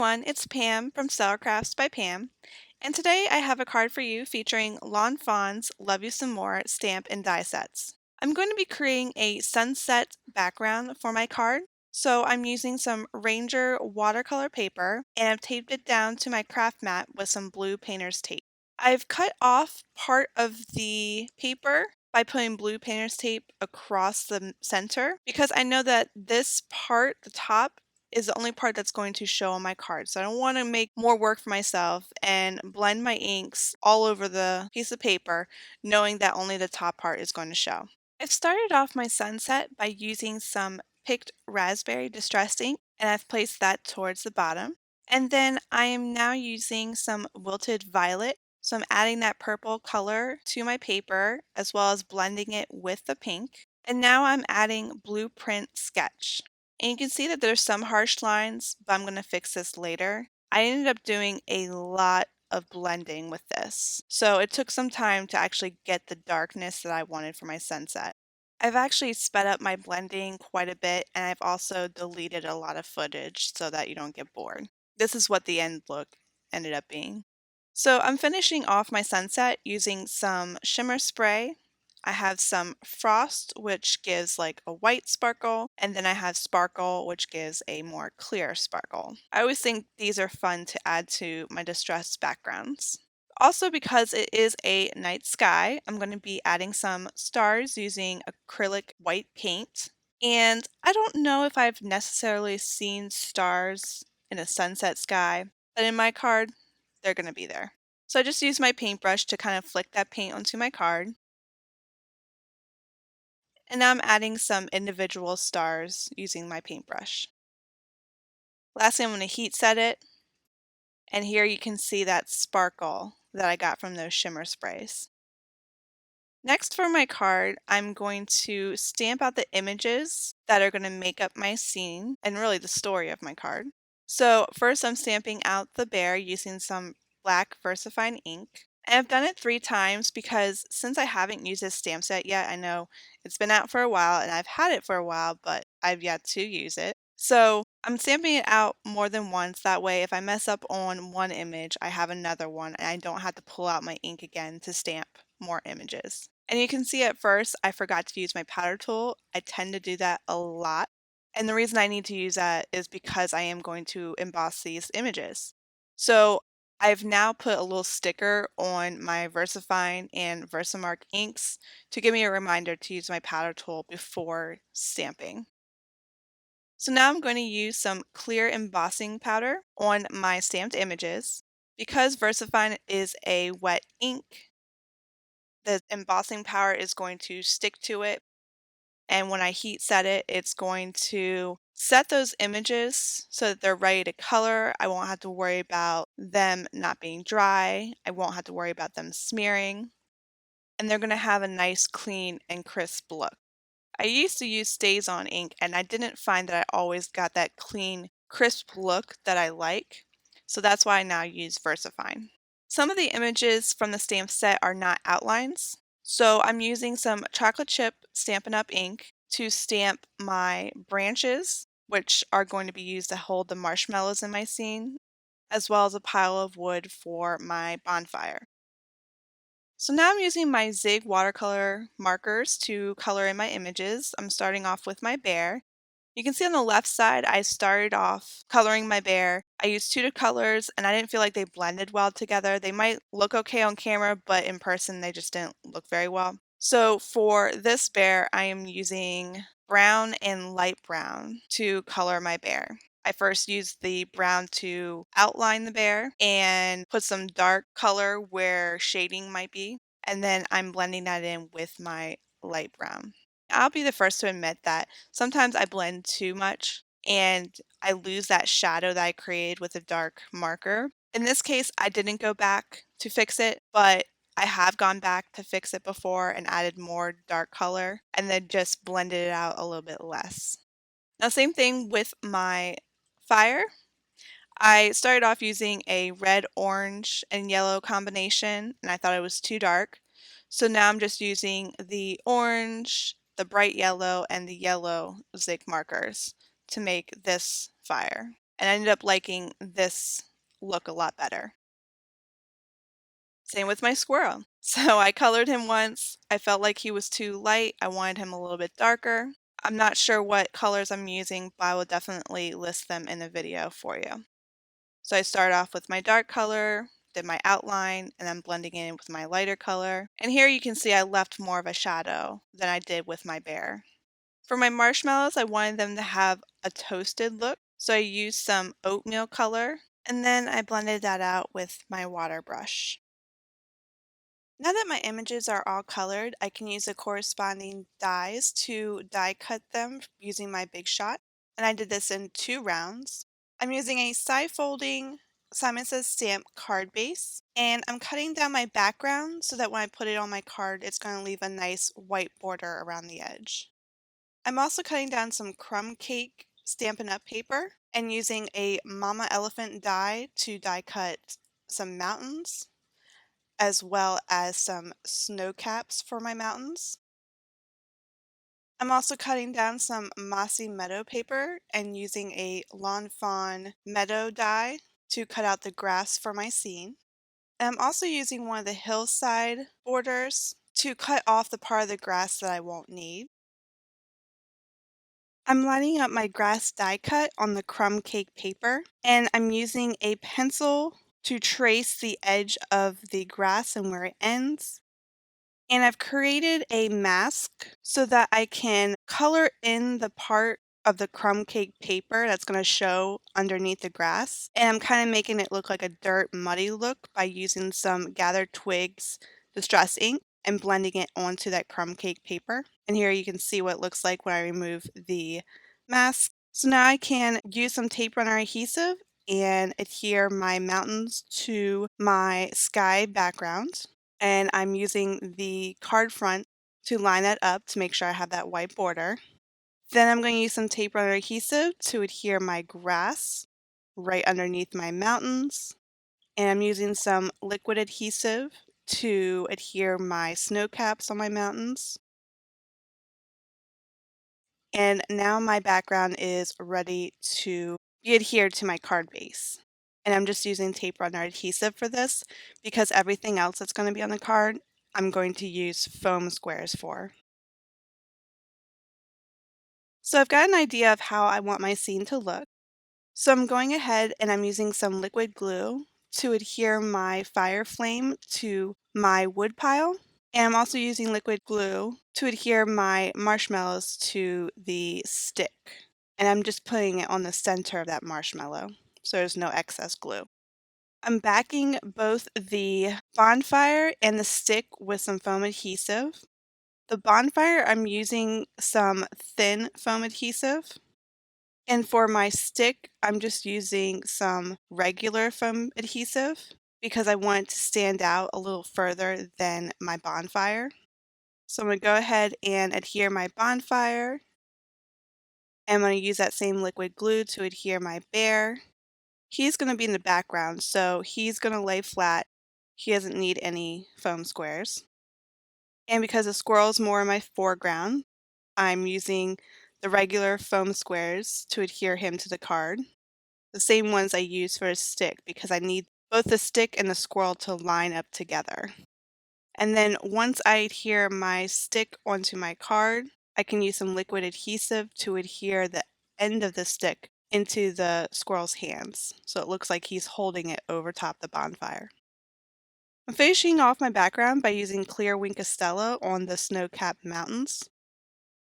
everyone, it's Pam from Stellar Crafts by Pam, and today I have a card for you featuring Lawn Fawn's Love You Some More stamp and die sets. I'm going to be creating a sunset background for my card, so I'm using some Ranger watercolor paper and I've taped it down to my craft mat with some blue painter's tape. I've cut off part of the paper by putting blue painter's tape across the center because I know that this part, the top, is the only part that's going to show on my card. So I don't want to make more work for myself and blend my inks all over the piece of paper, knowing that only the top part is going to show. I've started off my sunset by using some picked raspberry distressed ink, and I've placed that towards the bottom. And then I am now using some wilted violet. So I'm adding that purple color to my paper as well as blending it with the pink. And now I'm adding blueprint sketch. And you can see that there's some harsh lines, but I'm going to fix this later. I ended up doing a lot of blending with this. So it took some time to actually get the darkness that I wanted for my sunset. I've actually sped up my blending quite a bit, and I've also deleted a lot of footage so that you don't get bored. This is what the end look ended up being. So I'm finishing off my sunset using some shimmer spray. I have some frost, which gives like a white sparkle, and then I have sparkle, which gives a more clear sparkle. I always think these are fun to add to my distressed backgrounds. Also, because it is a night sky, I'm going to be adding some stars using acrylic white paint. And I don't know if I've necessarily seen stars in a sunset sky, but in my card, they're going to be there. So I just use my paintbrush to kind of flick that paint onto my card. And now I'm adding some individual stars using my paintbrush. Lastly, I'm going to heat set it. And here you can see that sparkle that I got from those shimmer sprays. Next for my card, I'm going to stamp out the images that are going to make up my scene and really the story of my card. So first I'm stamping out the bear using some black VersaFine ink. And I've done it 3 times because since I haven't used this stamp set yet, I know it's been out for a while and I've had it for a while, but I've yet to use it. So I'm stamping it out more than once. That way, if I mess up on one image, I have another one and I don't have to pull out my ink again to stamp more images. And you can see at first, I forgot to use my powder tool. I tend to do that a lot. And the reason I need to use that is because I am going to emboss these images. So I've now put a little sticker on my VersaFine and Versamark inks to give me a reminder to use my powder tool before stamping. So now I'm going to use some clear embossing powder on my stamped images. Because VersaFine is a wet ink, the embossing powder is going to stick to it. And when I heat set it, it's going to set those images so that they're ready to color. I won't have to worry about them not being dry. I won't have to worry about them smearing. And they're going to have a nice, clean, and crisp look. I used to use Stays-On ink and I didn't find that I always got that clean, crisp look that I like. So that's why I now use VersaFine. Some of the images from the stamp set are not outlines. So I'm using some chocolate chip Stampin' Up! Ink to stamp my branches, which are going to be used to hold the marshmallows in my scene, as well as a pile of wood for my bonfire. So now I'm using my Zig watercolor markers to color in my images. I'm starting off with my bear. You can see on the left side, I started off coloring my bear. I used two colors and I didn't feel like they blended well together. They might look okay on camera, but in person, they just didn't look very well. So for this bear, I am using brown and light brown to color my bear. I first used the brown to outline the bear and put some dark color where shading might be. And then I'm blending that in with my light brown. I'll be the first to admit that sometimes I blend too much and I lose that shadow that I created with a dark marker. In this case, I didn't go back to fix it, but I have gone back to fix it before and added more dark color and then just blended it out a little bit less. Now, same thing with my fire. I started off using a red, orange, and yellow combination, and I thought it was too dark. So now I'm just using the orange, the bright yellow, and the yellow Zig markers to make this fire. and I ended up liking this look a lot better. Same with my squirrel. So I colored him once. I felt like he was too light. I wanted him a little bit darker. I'm not sure what colors I'm using, but I will definitely list them in the video for you. So I started off with my dark color, did my outline, and then blending in with my lighter color. And here you can see I left more of a shadow than I did with my bear. For my marshmallows, I wanted them to have a toasted look, so I used some oatmeal color, and then I blended that out with my water brush. Now that my images are all colored, I can use the corresponding dies to die cut them using my Big Shot. And I did this in 2 rounds. I'm using a side folding Simon Says stamp card base, and I'm cutting down my background so that when I put it on my card, it's going to leave a nice white border around the edge. I'm also cutting down some crumb cake Stampin' Up! Paper and using a Mama Elephant die to die cut some mountains as well as some snow caps for my mountains. I'm also cutting down some mossy meadow paper and using a Lawn Fawn meadow die to cut out the grass for my scene. And I'm also using one of the hillside borders to cut off the part of the grass that I won't need. I'm lining up my grass die cut on the crumb cake paper, and I'm using a pencil to trace the edge of the grass and where it ends. And I've created a mask so that I can color in the part of the crumb cake paper that's going to show underneath the grass. And I'm kind of making it look like a dirt muddy look by using some gathered twigs distress ink and blending it onto that crumb cake paper. And here you can see what it looks like when I remove the mask. So now I can use some tape runner adhesive and adhere my mountains to my sky background. And I'm using the card front to line that up to make sure I have that white border. Then I'm going to use some tape runner adhesive to adhere my grass right underneath my mountains. And I'm using some liquid adhesive to adhere my snow caps on my mountains. And now my background is ready to be adhered to my card base. And I'm just using tape runner adhesive for this because everything else that's going to be on the card, I'm going to use foam squares for. So I've got an idea of how I want my scene to look. So I'm going ahead and I'm using some liquid glue to adhere my fire flame to my wood pile. And I'm also using liquid glue to adhere my marshmallows to the stick. And I'm just putting it on the center of that marshmallow so there's no excess glue. I'm backing both the bonfire and the stick with some foam adhesive. The bonfire, I'm using some thin foam adhesive. And for my stick, I'm just using some regular foam adhesive because I want it to stand out a little further than my bonfire. So I'm going to go ahead and adhere my bonfire. I'm going to use that same liquid glue to adhere my bear. He's going to be in the background, so he's going to lay flat. He doesn't need any foam squares. And because the squirrel's more in my foreground, I'm using the regular foam squares to adhere him to the card. The same ones I use for a stick because I need both the stick and the squirrel to line up together. And then once I adhere my stick onto my card, I can use some liquid adhesive to adhere the end of the stick into the squirrel's hands so it looks like he's holding it over top the bonfire. I'm finishing off my background by using clear Wink Costello on the snow-capped mountains.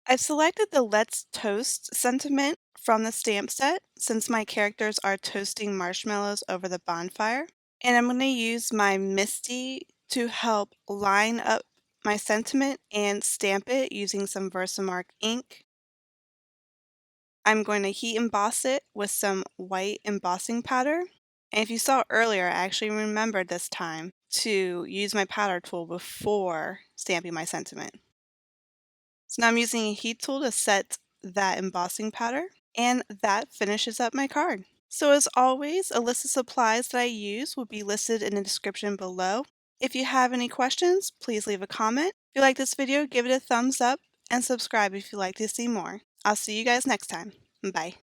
I've selected the Let's Toast sentiment from the stamp set since my characters are toasting marshmallows over the bonfire. And I'm going to use my Misty to help line up my sentiment and stamp it using some Versamark ink. I'm going to heat emboss it with some white embossing powder. And if you saw earlier, I actually remembered this time to use my powder tool before stamping my sentiment. So now I'm using a heat tool to set that embossing powder, and that finishes up my card. So as always, a list of supplies that I use will be listed in the description below. If you have any questions, please leave a comment. If you like this video, give it a thumbs up and subscribe if you'd like to see more. I'll see you guys next time. Bye.